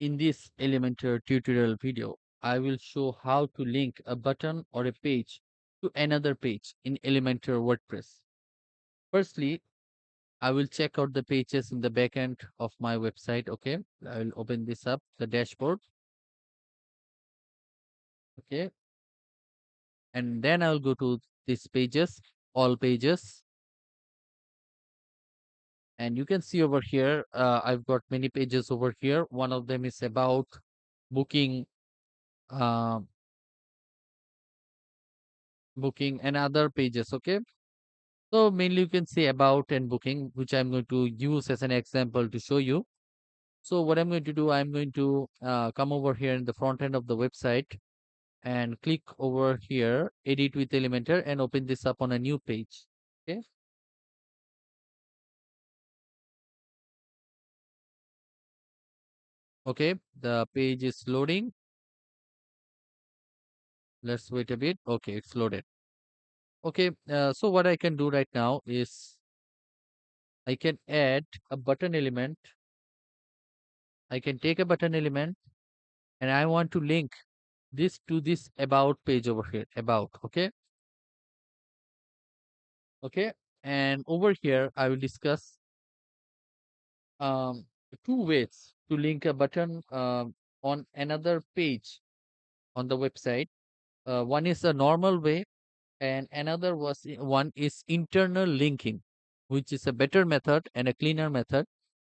In this Elementor tutorial video, I will show how to link a button or a page to another page in Elementor WordPress. Firstly, I will check out the pages in the backend of my website. Okay, I will open this up, the dashboard. Okay, and then I will go to these pages, all pages, and you can see over here, I've got many pages over here. One of them is about booking, uh, booking and other pages. Okay, so mainly you can say about and booking, which I'm going to use as an example to show you. So what I'm going to do, I'm going to come over here in the front end of the website and click over here, edit with Elementor, and open this up on a new page. Okay. Okay. The page is loading. Let's wait a bit. Okay. It's loaded. Okay. So what I can do right now is I can add a button element. I can take a button element and I want to link this to this about page over here. About. Okay. Okay, and over here I will discuss um, two ways to link a button on another page on the website. One is a normal way, and another one is internal linking, which is a better method and a cleaner method,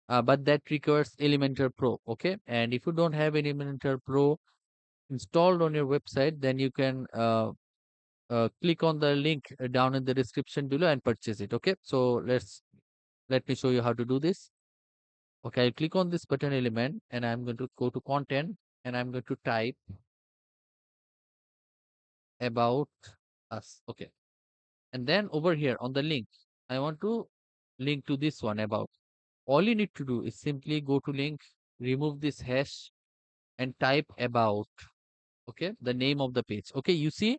but that requires Elementor Pro. Okay, and if you don't have Elementor Pro installed on your website, then you can click on the link down in the description below and purchase it. Okay, so let me show you how to do this. Okay, I'll click on this button element and I'm going to go to content and I'm going to type about us. Okay. And then over here on the link, I want to link to this one about. All you need to do is simply go to link, remove this hash and type about. Okay. The name of the page. Okay. You see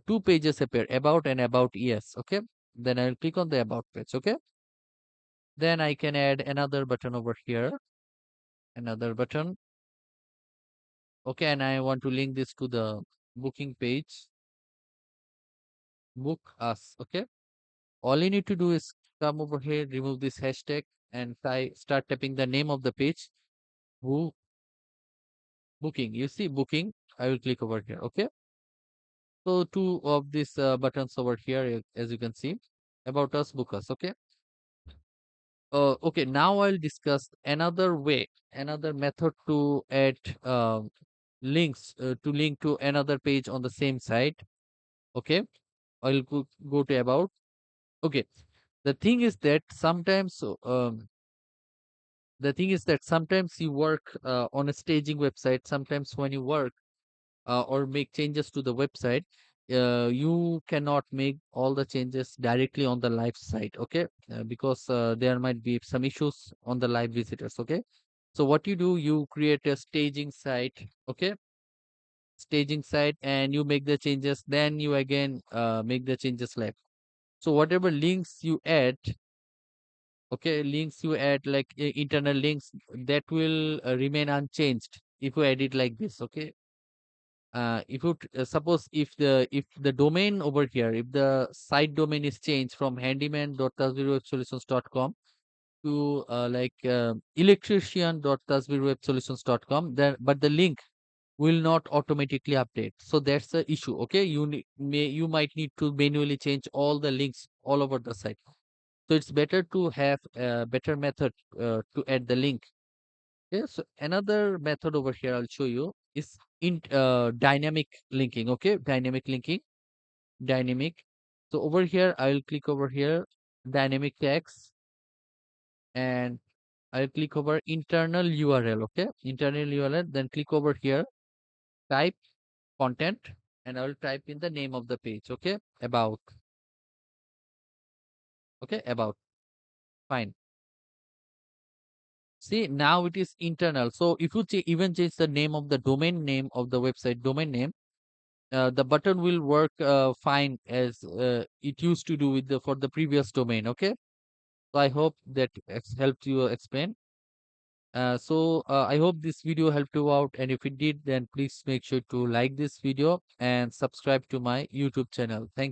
two pages appear, about and about yes. Okay. Then I'll click on the about page. Okay. Then I can add another button over here, another button. Okay. And I want to link this to the booking page. Book us. Okay, all you need to do is come over here, remove this hashtag and start typing the name of the page. Who booking, you see booking. I will click over here. Okay, so two of these buttons over here, as you can see, about us, book us. Okay, okay, now I'll discuss another way, another method to add links to link to another page on the same site. Okay, I'll go to about. Okay, the thing is that sometimes you work on a staging website. Sometimes when you work or make changes to the website, you cannot make all the changes directly on the live site. Okay, because there might be some issues on the live visitors. Okay, so what you do, you create a staging site. Okay, staging site, and you make the changes, then you again make the changes live. So whatever links you add, okay, links you add like internal links, that will remain unchanged if you edit like this. Okay, if you suppose if the domain over here, if the site domain is changed from handyman.tasvirwebsolutions.com to electrician.tasvirwebsolutions.com, then but the link will not automatically update. So that's the issue. Okay, you might need to manually change all the links all over the site. So it's better to have a better method to add the link. Okay, so another method over here I'll show you is in dynamic linking. Okay, dynamic linking, dynamic. So over here I'll click over here, dynamic text, and I'll click over internal URL. Okay, internal URL. Then click over here, type content, and I'll type in the name of the page. Okay, about. Okay, about. Fine. See, now it is internal. So if you even change the name of the domain name of the website, domain name, the button will work fine as it used to do with the for the previous domain. Okay, so I hope that helped you explain. I hope this video helped you out, and if it did, then please make sure to like this video and subscribe to my YouTube channel. Thank you.